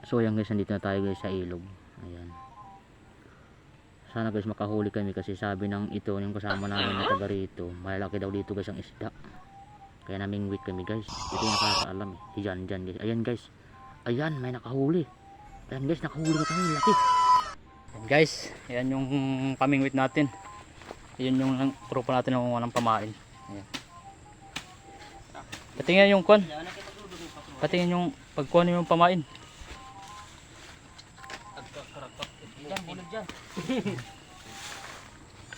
So ayan guys, nandito na tayo guys sa ilog. Ayan. Sana guys makahuli kami kasi sabi ng ito yung kasama namin na taga rito, malalaki daw dito guys ang isda. Kaya namingwit kami guys. Ito yung nakakaalam eh. Si Jan guys. Ayan guys. Ayan, may nakahuli. Ayan guys, nakahuli na kami. Laki. Ayan guys, ayan yung pamingwit natin. Ayan yung tropa natin na walang pamain. Ayan. Patingin yung kwan. Patingin yung pagkuhan yung pamain. Diyan, bulag dyan.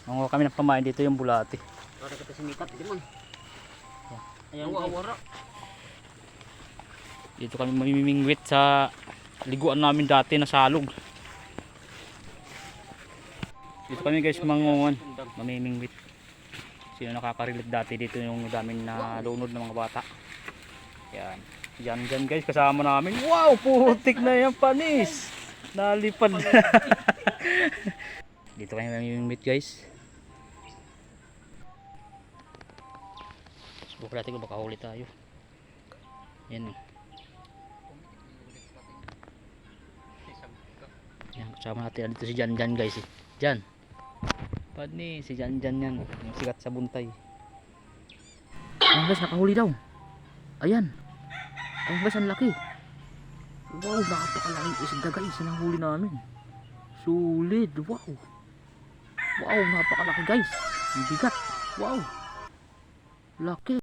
Manguha kami ng pamain dito yung bulati. Para kita sinikat, di man. Ayan, Wawara. dito kami mamimingwit sa liguan namin dati na salog. Dito kami guys mangunguhan, mamimingwit. Sino nakaka-relate dati dito yung daming na lunod ng mga bata. Yan. Yan guys kasama namin. Wow, putik na yan panis. Nalipad. Dito kami mamimingwit guys. Subukan natin kung baka huli tayo. Yan eh. Yan, kasama natin dito si Jan guys eh. Jan. Pani, si Jan yan. Yung sikat sa buntay. Ayan guys, nakahuli daw. Ayan. Ayan guys, ang laki. Wow, napakalaking isda guys. Yan ang huli namin. Sulit. Wow. Wow, napakalaki guys. Ang bigat. Wow. Laki.